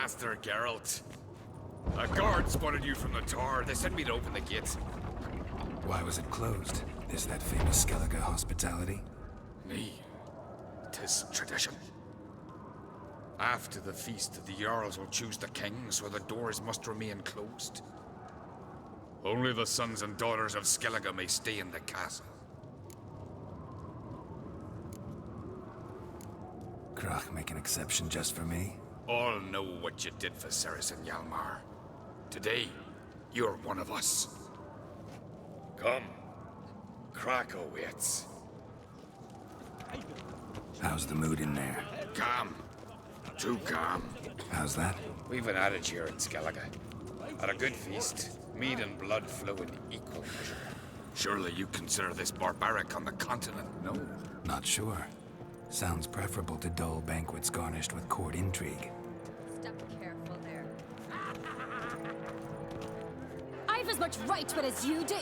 Master Geralt. A guard spotted you from the tower. They sent me to open the gate. Why was it closed? Is that famous Skellige hospitality? Me. 'Tis tradition. After the feast, the Jarls will choose the king, so the doors must remain closed. Only the sons and daughters of Skellige may stay in the castle. Krach make an exception just for me? All know what you did for Cerys and Hjalmar. Today, you're one of us. Come. Krach awaits. How's the mood in there? Calm. Too calm. How's that? We've an adage here in Skellige. At a good feast, meat and blood flow in equal measure. Surely you consider this barbaric on the continent, no? Not sure. Sounds preferable to dull banquets garnished with court intrigue. Step careful there. I've as much right to it as you do.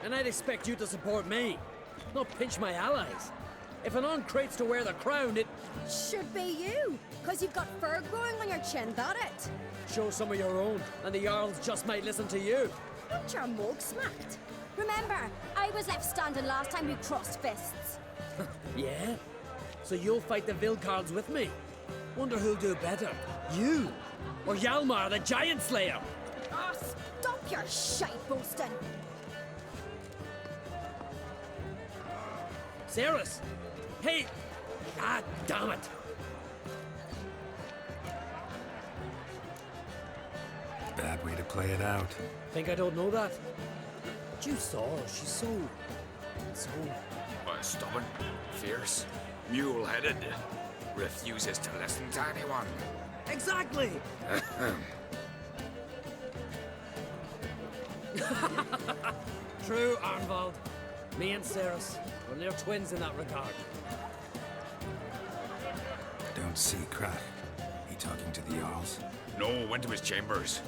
And I'd expect you to support me, not pinch my allies. If an on crates to wear the crown, it Should be you, because you've got fur growing on your chin, that it? shows some of your own, and the Jarls just might listen to you. Don't your mug smacked? Remember, I was left standing last time we crossed fists. Yeah? So you'll fight the Vilcards with me? Wonder who'll do better, you or Hjalmar the Giant Slayer? Oh, stop your shite boasting. Cerys! Hey! Ah, damn it! Bad way to play it out. Think I don't know that? But you saw her, she's so... Stubborn, fierce, mule-headed. Refuses to listen to anyone. Exactly! True, Arnvald. Me and Cerys, we're near twins in that regard. Don't see Krach. He talking to the Jarls? No, went to his chambers.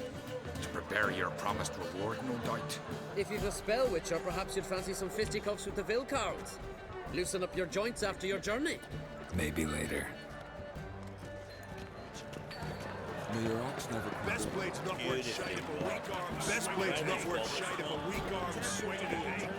To prepare your promised reward, no doubt. If you've a spell witcher, perhaps you'd fancy some fisticuffs with the Vilcards. Loosen up your joints after your journey. Maybe later. Best blade's not worth shite if a weak arm. Best blade's not worth shite if a weak arm swinging it.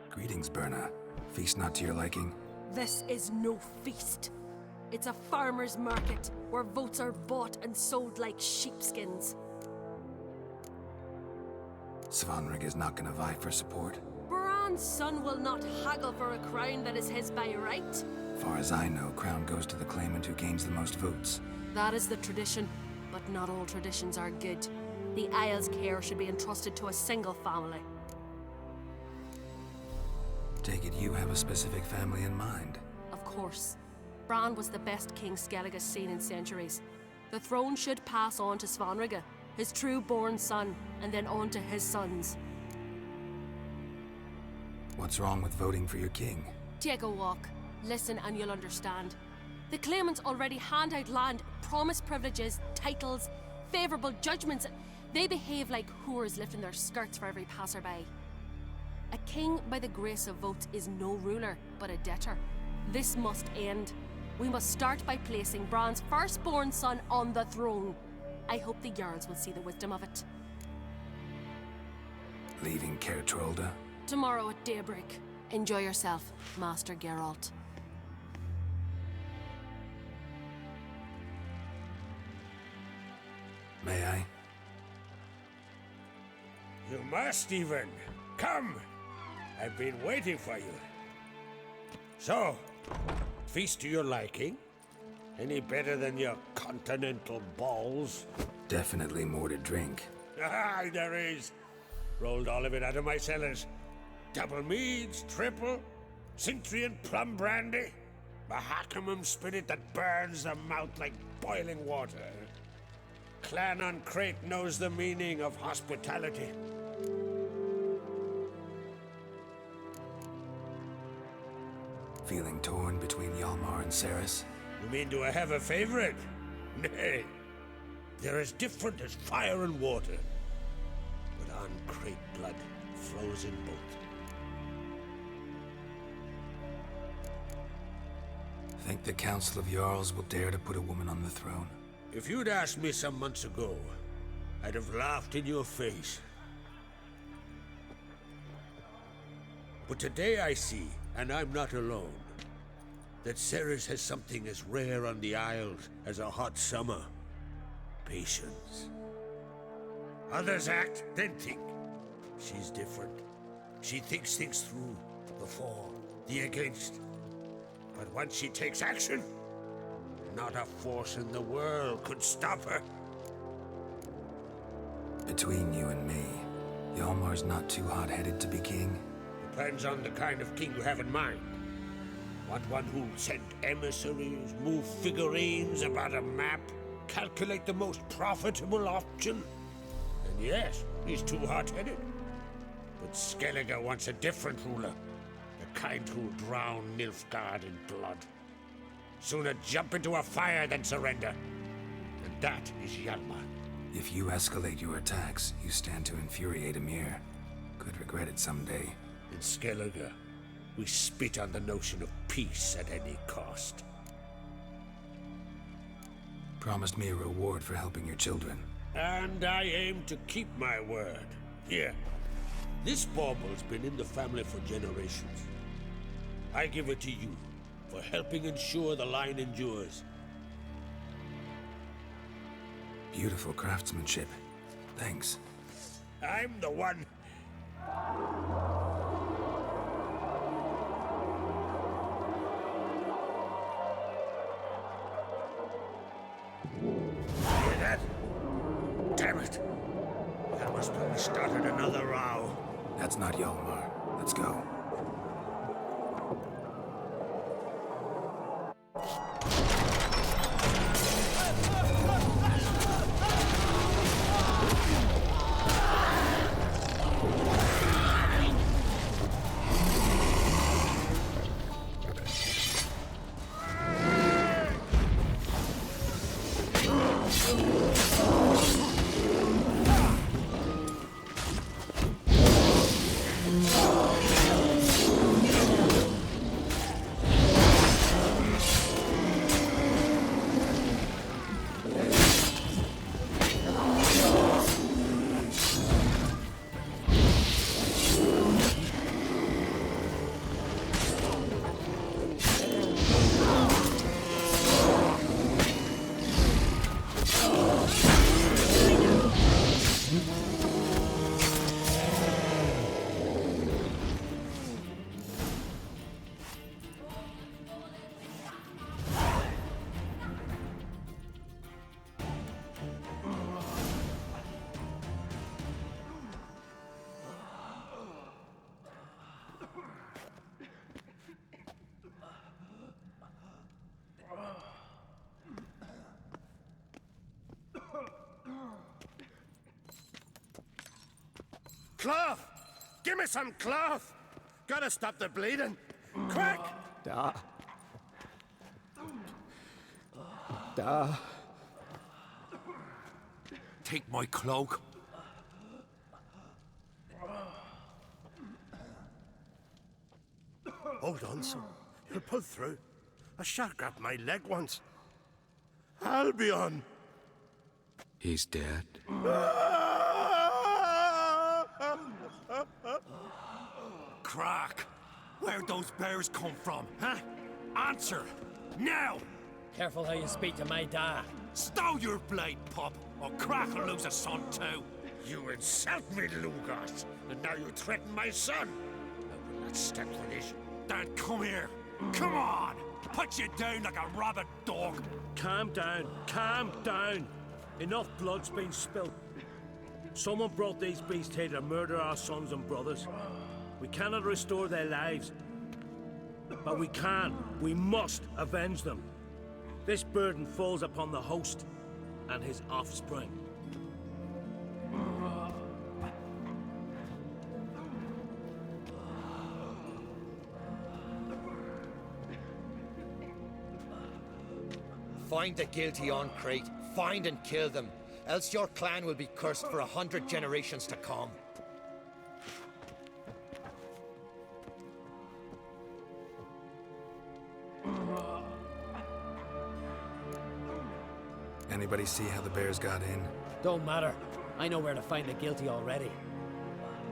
Greetings, Berna. Feast not to your liking? This is no feast. It's a farmer's market where votes are bought and sold like sheepskins. Svanrig is not gonna vie for support? Bran's son will not haggle for a crown that is his by right. Far as I know, crown goes to the claimant who gains the most votes. That is the tradition, but not all traditions are good. The Isle's care should be entrusted to a single family. Take it you have a specific family in mind. Of course. Bran was the best king Skellige's seen in centuries. The throne should pass on to Svanrige, his true-born son, and then on to his sons. What's wrong with voting for your king? Take a walk. Listen and you'll understand. The claimants already hand out land, promise privileges, titles, favourable judgments. They behave like whores lifting their skirts for every passerby. A king by the grace of votes is no ruler, but a debtor. This must end. We must start by placing Bran's firstborn son on the throne. I hope the Jarls will see the wisdom of it. Leaving Caer Trolda? Tomorrow at daybreak. Enjoy yourself, Master Geralt. May I? You must even. Come! I've been waiting for you. So, feast to your liking? Any better than your continental balls? Definitely more to drink. Ah, there is. Rolled all of it out of my cellars. Double meads, triple, Cintrian plum brandy, Mahakimum spirit that burns the mouth like boiling water. Clan on Crate knows the meaning of hospitality. Feeling torn between Hjalmar and Cerys? You mean do I have a favorite? Nay. They're as different as fire and water. But on Crate blood flows in both. Think the Council of Jarls will dare to put a woman on the throne? If you'd asked me some months ago, I'd have laughed in your face. But today I see, and I'm not alone, that Ceres has something as rare on the Isles as a hot summer. Patience. Others act, then think. She's different. She thinks things through. The for, the against. But once she takes action, not a force in the world could stop her. Between you and me, Hjalmar's not too hot-headed to be king. Depends on the kind of king you have in mind. Want one who'll send emissaries, move figurines about a map, calculate the most profitable option? And yes, he's too hot-headed. But Skellige wants a different ruler. The kind who'll drown Nilfgaard in blood. Sooner jump into a fire than surrender. And that is Hjalmar. If you escalate your attacks, you stand to infuriate Emir. Could regret it someday. In Skellige, we spit on the notion of peace at any cost. Promised me a reward for helping your children. And I aim to keep my word. Here, this bauble's been in the family for generations. I give it to you for helping ensure the line endures. Beautiful craftsmanship. Thanks. I'm the one. Hear that? Damn it. That must have started another row. That's not Hjalmar. Let's go. Cloth! Give me some cloth! Gotta stop the bleeding. Quick! Da. Take my cloak. Hold on, son. You'll pull through. A shark grabbed my leg once. Albion! He's dead. Crack! Where'd those bears come from, huh? Answer! Now! Careful how you speak to my dad. Stow your blade, pup, or Crack will lose a son too. You insult me, Lugas, and now you threaten my son. I will not stand for this. Dad, come here. Come on! Put you down like a rabid dog. Calm down. Calm down. Enough blood's been spilled. Someone brought these beasts here to murder our sons and brothers. We cannot restore their lives. But we can. We must avenge them. This burden falls upon the host and his offspring. Find the guilty on Crate. Find and kill them. Else your clan will be cursed for 100 generations to come. Anybody see how the bears got in? Don't matter. I know where to find the guilty already.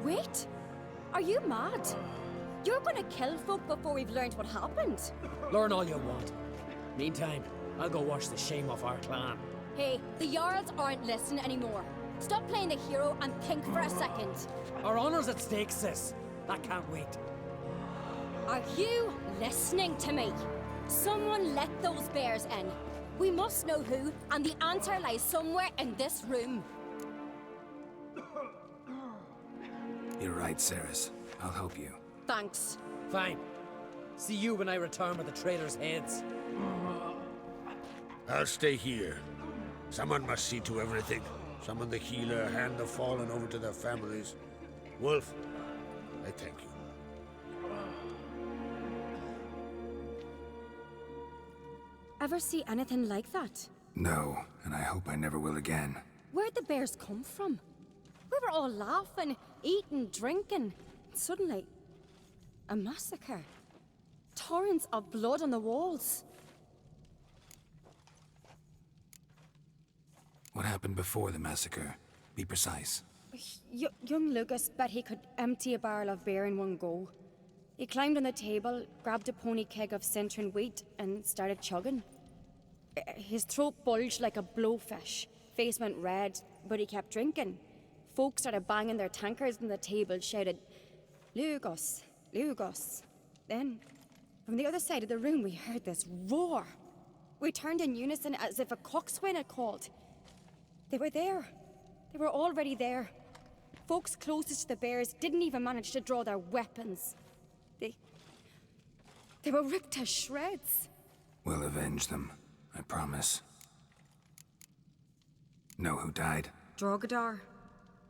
Wait! Are you mad? You're gonna kill folk before we've learned what happened. Learn all you want. Meantime, I'll go wash the shame off our clan. Hey, the Jarls aren't listening anymore. Stop playing the hero and think for a second. Our honor's at stake, sis. That can't wait. Are you listening to me? Someone let those bears in. We must know who, and the answer lies somewhere in this room. You're right, Ceres. I'll help you. Thanks. Fine. See you when I return with the traitors' heads. I'll stay here. Someone must see to everything. Summon the healer, hand the fallen over to their families. Wolf, I thank you. Ever see anything like that? No, and I hope I never will again. Where'd the bears come from? We were all laughing, eating, drinking. Suddenly, a massacre. Torrents of blood on the walls. What happened before the massacre? Be precise. Young Lucas bet he could empty a barrel of beer in one go. He climbed on the table, grabbed a pony keg of Cintron wheat, and started chugging. His throat bulged like a blowfish. Face went red, but he kept drinking. Folks started banging their tankards on the table, shouted, "Lugos, Lugos." Then, from the other side of the room, we heard this roar. We turned in unison as if a coxswain had called. They were there. They were already there. Folks closest to the bears didn't even manage to draw their weapons. They were ripped to shreds. We'll avenge them, I promise. Know who died? Drogadar,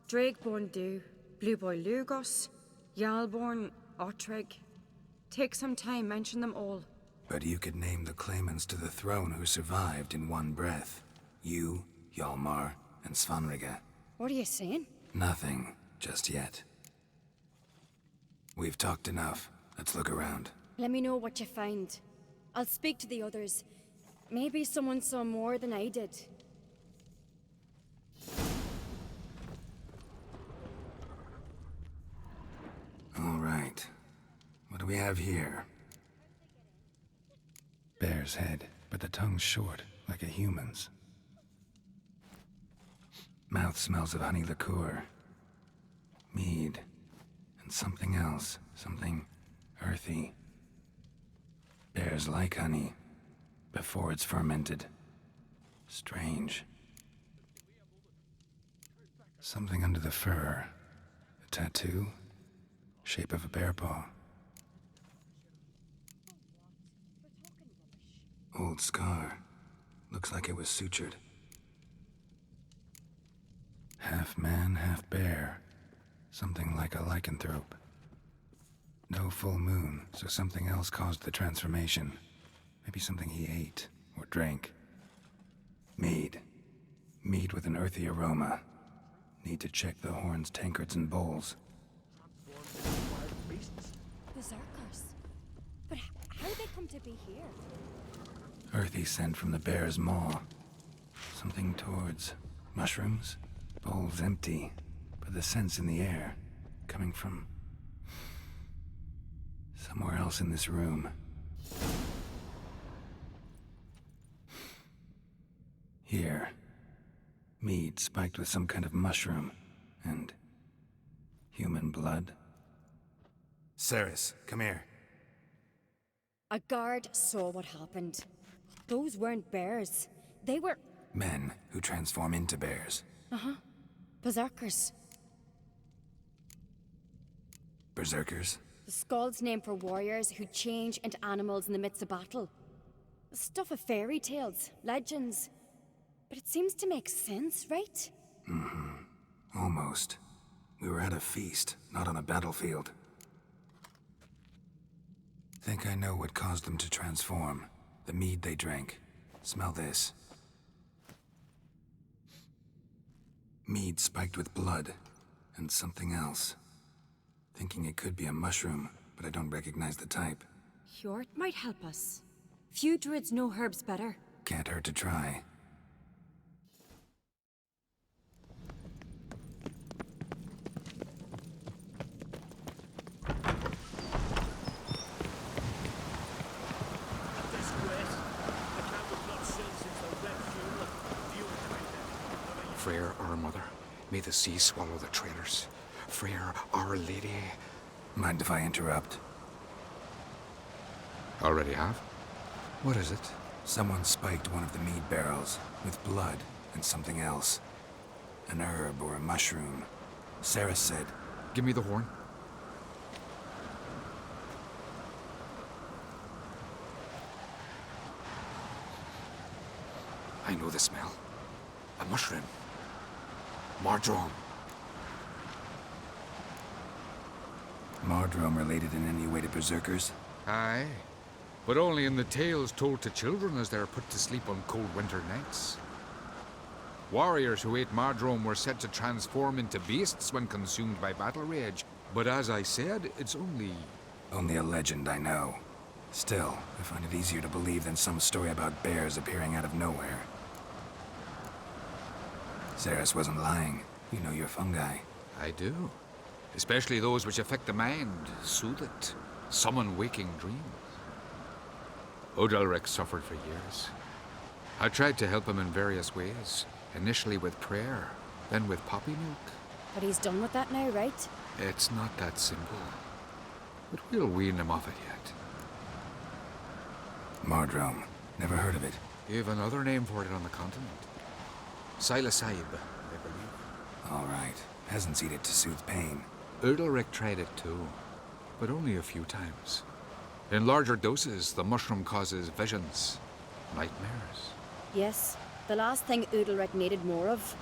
Drakeborn Du, Blue Boy Lugos, Jarlborn, Ottrig. Take some time, mention them all. But you could name the claimants to the throne who survived in one breath. You, Hjalmar, and Svanrige. What are you saying? Nothing, just yet. We've talked enough. Let's look around. Let me know what you find. I'll speak to the others. Maybe someone saw more than I did. All right. What do we have here? Bear's head, but the tongue's short, like a human's. Mouth smells of honey liqueur. Mead. And something else. Something earthy. Bears like honey. Before it's fermented. Strange. Something under the fur. A tattoo? Shape of a bear paw. Old scar. Looks like it was sutured. Half man, half bear. Something like a lycanthrope. No full moon, so something else caused the transformation. Maybe something he ate or drank. Mead. Mead with an earthy aroma. Need to check the horns, tankards, and bowls. Berserkers. But how'd they come to be here? Earthy scent from the bear's maw. Something towards mushrooms? Bowls empty, but the scent's in the air. Coming from somewhere else in this room. Here. Mead spiked with some kind of mushroom. And human blood. Ceres, come here. A guard saw what happened. Those weren't bears. They were... Men who transform into bears. berserkers. Berserkers? The Skald's name for warriors who change into animals in the midst of battle. Stuff of fairy tales, legends. But it seems to make sense, right? Almost. We were at a feast, not on a battlefield. Think I know what caused them to transform. The mead they drank. Smell this. Mead spiked with blood, and something else. Thinking it could be a mushroom, but I don't recognize the type. Hjort might help us. Few druids know herbs better. Can't hurt to try. Freyr, our mother, may the sea swallow the traitors. Freyr, our lady. Mind if I interrupt? Already have? What is it? Someone spiked one of the mead barrels with blood and something else. An herb or a mushroom. Sarah said, Give me the horn. I know the smell. A mushroom. Mardrome. Mardrome related in any way to berserkers? Aye. But only in the tales told to children as they're put to sleep on cold winter nights. Warriors who ate Mardrome were said to transform into beasts when consumed by battle rage. But as I said, it's only... Only a legend, I know. Still, I find it easier to believe than some story about bears appearing out of nowhere. Ceres wasn't lying. You know your fungi. I do. Especially those which affect the mind, soothe it, summon waking dreams. Odalric suffered for years. I tried to help him in various ways. Initially with prayer, then with poppy milk. But he's done with that now, right? It's not that simple. But we'll wean him off it yet. Mardrome. Never heard of it. You've another name for it on the continent. Psilocybe, I believe. All right. Peasants eat it to soothe pain. Udalric tried it too, but only a few times. In larger doses, the mushroom causes visions, nightmares. Yes, the last thing Udalric needed more of.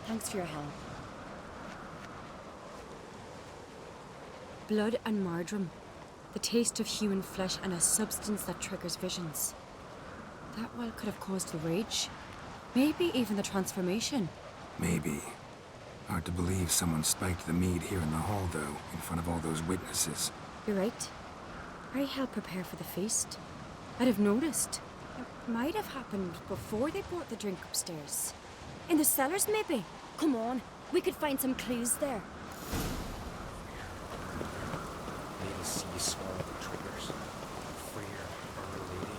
Thanks for your help. Blood and Mardrome. The taste of human flesh and a substance that triggers visions. That well could have caused the rage. Maybe even the transformation. Maybe. Hard to believe someone spiked the mead here in the hall, though, in front of all those witnesses. You're right. I helped prepare for the feast. I'd have noticed. It might have happened before they brought the drink upstairs. In the cellars, maybe? Come on, we could find some clues there. May the sea swallow the triggers. Freyr, our lady.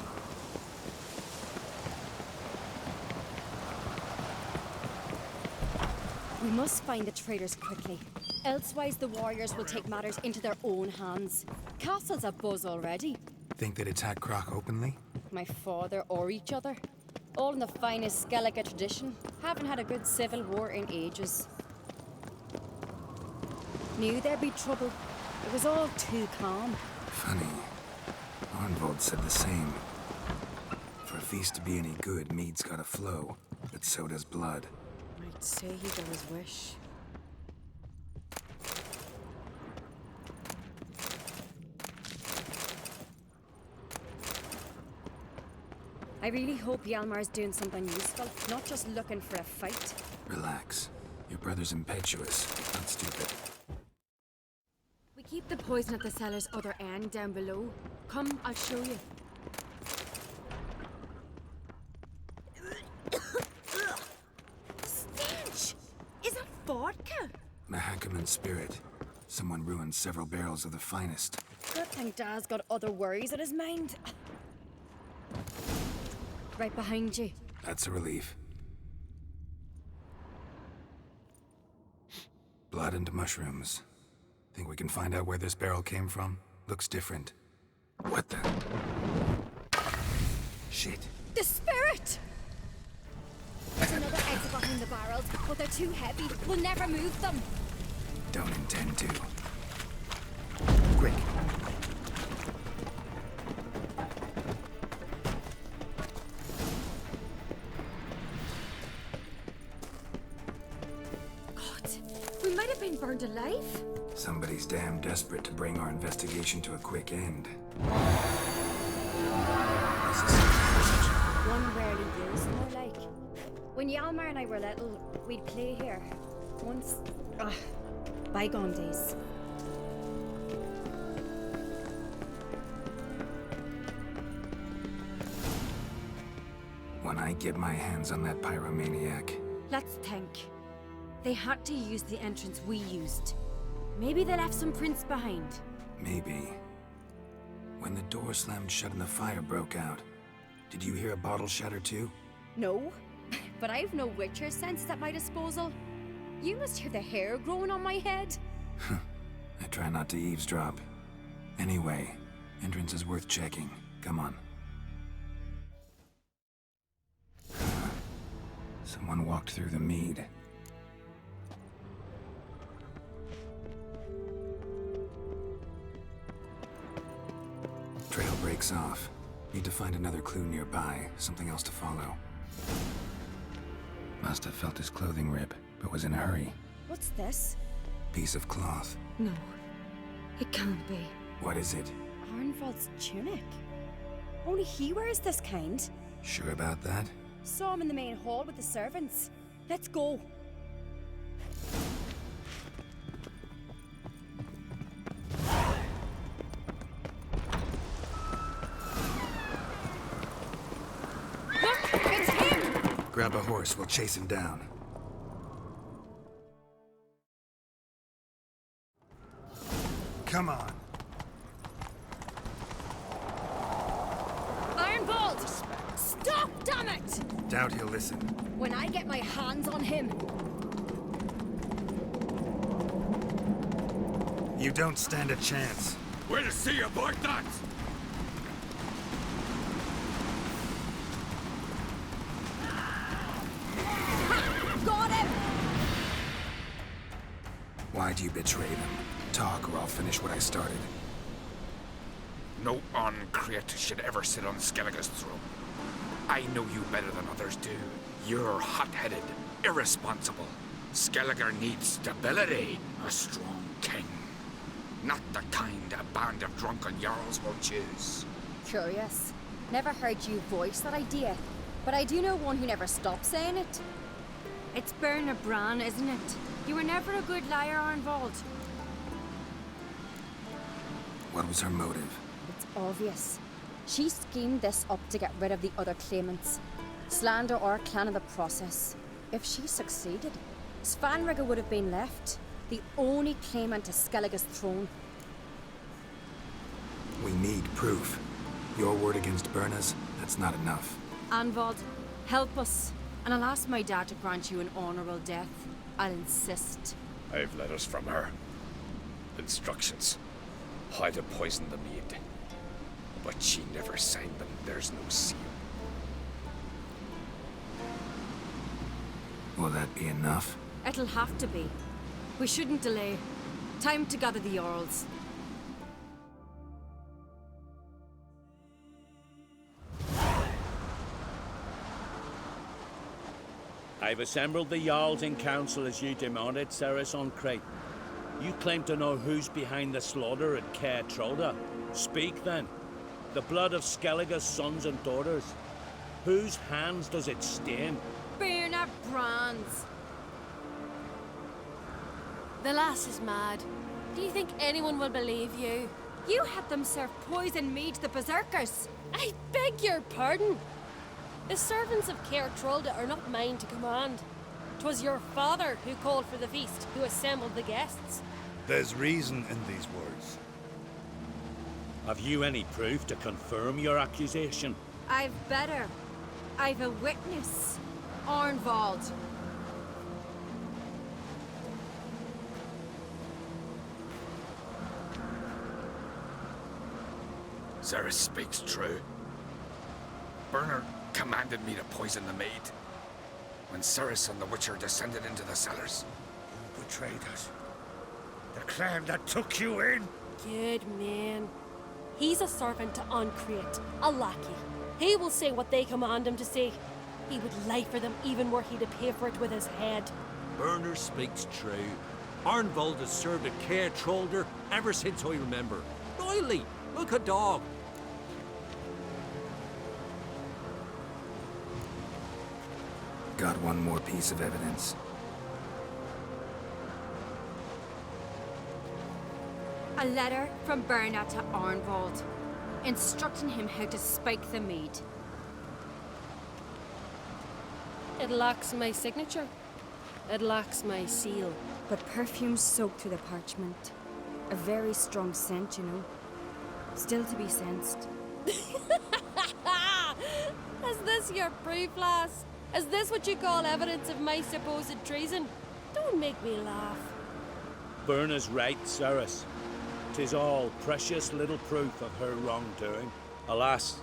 We must find the traitors quickly. Elsewise, the warriors will take matters into their own hands. Castle's abuzz already. Think they'd attack Croc openly? My father or each other. All in the finest Skellige tradition. Haven't had a good civil war in ages. Knew there'd be trouble. It was all too calm. Funny. Arnvold said the same. For a feast to be any good, mead's gotta flow, but so does blood. I'd say he got his wish. I really hope Hjalmar's doing something useful, not just looking for a fight. Relax. Your brother's impetuous, not stupid. We keep the poison at the cellar's other end down below. Come, I'll show you. Stench! Is that vodka? Mahakaman spirit. Someone ruined several barrels of the finest. Good thing Dad's got other worries on his mind. Right behind you. That's a relief. Blood and mushrooms. Think we can find out where this barrel came from? Looks different. What the? Shit. The spirit! There's another exit behind the barrels, but they're too heavy. We'll never move them. Don't intend to. Quick. God, we might have been burned alive. Somebody's damn desperate to bring our investigation to a quick end. One rarely used, more like. When Hjalmar and I were little, we'd play here. Once. Bygone days. When I get my hands on that pyromaniac, Let's think. They had to use the entrance we used. Maybe they left some prints behind. maybe. When the door slammed shut and the fire broke out, did you hear a bottle shatter too? No. but I've no witcher senses at my disposal. You must hear the hair growing on my head. I try not to eavesdrop. Anyway, entrance is worth checking. Come on. Someone walked through the mead. Trail breaks off. Need to find another clue nearby, something else to follow. Must have felt his clothing rip, but was in a hurry. What's this? Piece of cloth. No, it can't be. What is it? Arnvald's tunic. Only he wears this kind. Sure about that? Saw him in the main hall with the servants. Let's go. Look, it's him! Grab a horse, we'll chase him down. Come on. Arnvald! Stop, damn it! Doubt he'll listen. When I get my hands on him. You don't stand a chance. We'll see about that! Got him! Why'd you betray them? Talk or I'll finish what I started. No uncreate should ever sit on Skellige's throne. I know you better than others do. You're hot-headed, irresponsible. Skellige needs stability, a strong king. Not the kind a band of drunken jarls will choose. Curious. Never heard you voice that idea, but I do know one who never stops saying it. It's Berna Bran, isn't it? You were never a good liar, Arnvald. What was her motive? It's obvious. She schemed this up to get rid of the other claimants. Slander our clan in the process. If she succeeded, Svanrige would have been left, the only claimant to Skellige's throne. We need proof. Your word against Berna's, that's not enough. Arnvald, help us, and I'll ask my dad to grant you an honorable death. I'll insist. I've letters from her. Instructions. How to poison the mead. But she never signed them. There's no seal. Will that be enough? It'll have to be. We shouldn't delay. Time to gather the Jarls. I've assembled the Jarls in council as you demanded, Ceres on Crate. You claim to know who's behind the slaughter at Caer Trolda. Speak then. The blood of Skellige's sons and daughters. Whose hands does it stain? Berna Bran's. The lass is mad. Do you think anyone will believe you? You had them serve poison mead to the berserkers. I beg your pardon. The servants of Caer Trolda are not mine to command. 'Twas your father who called for the feast, who assembled the guests. There's reason in these words. Have you any proof to confirm your accusation? I've better. I've a witness. Arnvald. Ceres speaks true. Bernard commanded me to poison the maid. When Ceres and the Witcher descended into the cellars. Who betrayed us? The clan that took you in? Good man. He's a servant to Uncreate, a lackey. He will say what they command him to say. He would lie for them even were he to pay for it with his head. Berner speaks true. Arnvald has served at Caer Trolder ever since I remember. Royally, look a dog. Got one more piece of evidence. A letter from Berna to Arnvald, instructing him how to spike the mead. It lacks my signature. It lacks my seal. But perfume soaked through the parchment. A very strong scent, you know. Still to be sensed. Is this your proof, lass? Is this what you call evidence of my supposed treason? Don't make me laugh. Berna's right, Ceres. 'Tis all precious little proof of her wrongdoing. Alas,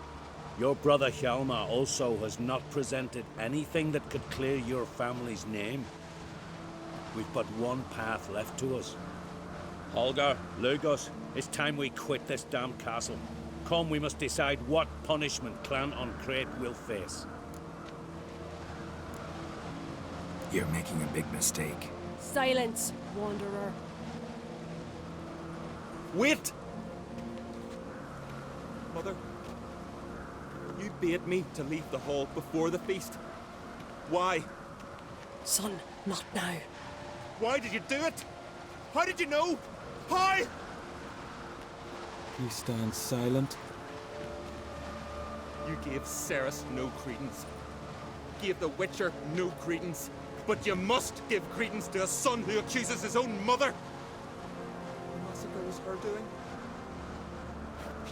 your brother Hjalmar also has not presented anything that could clear your family's name. We've but one path left to us. Holger, Lugos, it's time we quit this damn castle. Come, we must decide what punishment Clan on Crete will face. You're making a big mistake. Silence, wanderer. Wait! Mother, you bade me to leave the hall before the feast. Why? Son, not now. Why did you do it? How did you know? How? You stand silent. You gave Ceres no credence. Gave the Witcher no credence. But you must give credence to a son who accuses his own mother. The massacre was her doing.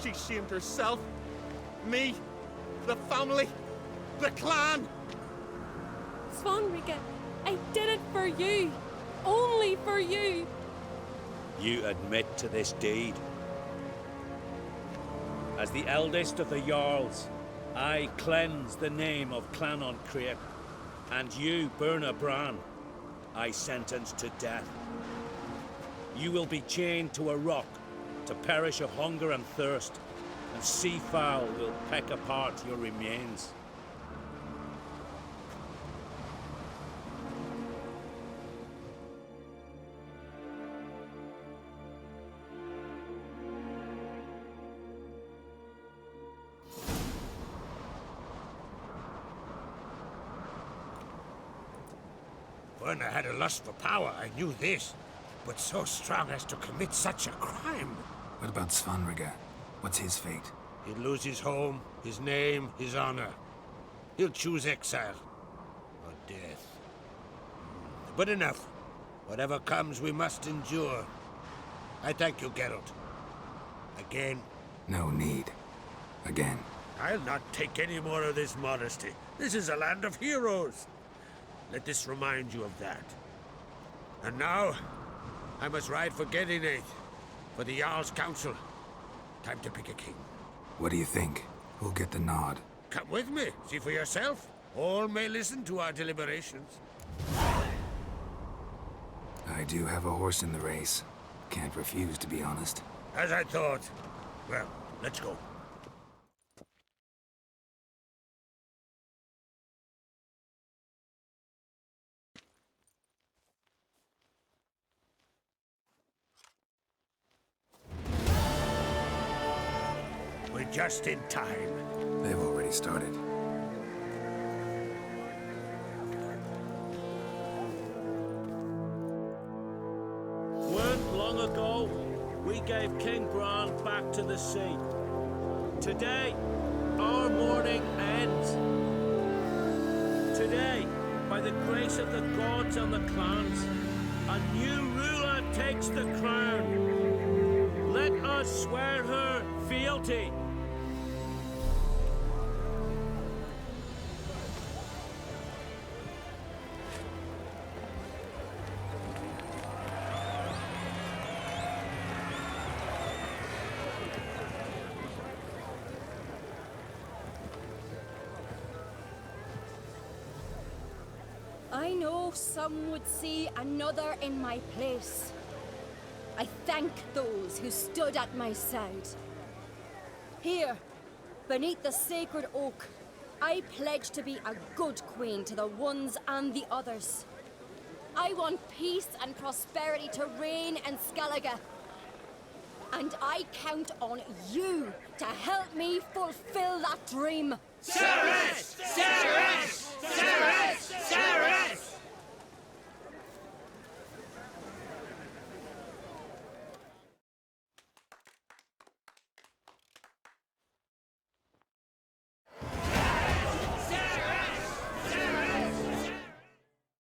She shamed herself, me, the family, the clan. Svanrika, I did it for you. Only for you. You admit to this deed. As the eldest of the Jarls, I cleanse the name of Clan on Crete, and you, Berna Bran, I sentence to death. You will be chained to a rock to perish of hunger and thirst, and seafowl will peck apart your remains. Berna had a lust for power, I knew this. But so strong as to commit such a crime. What about Svanrika? What's his fate? He'll lose his home, his name, his honor. He'll choose exile. Or death. But enough. Whatever comes, we must endure. I thank you, Geralt. Again. No need. Again. I'll not take any more of this modesty. This is a land of heroes. Let this remind you of that. And now, I must ride for Gedinate, for the Jarl's Council. Time to pick a king. What do you think? Who'll get the nod? Come with me, see for yourself. All may listen to our deliberations. I do have a horse in the race. Can't refuse, to be honest. As I thought. Well, let's go. We're just in time. They've already started. Weren't long ago, we gave King Bran back to the sea. Today, our mourning ends. Today, by the grace of the gods and the clans, a new ruler takes the crown. Let us swear her fealty. I know some would see another in my place. I thank those who stood at my side. Here, beneath the sacred oak, I pledge to be a good queen to the ones and the others. I want peace and prosperity to reign in Skellige. And I count on you to help me fulfill that dream. Ceres! Ceres! Ceres!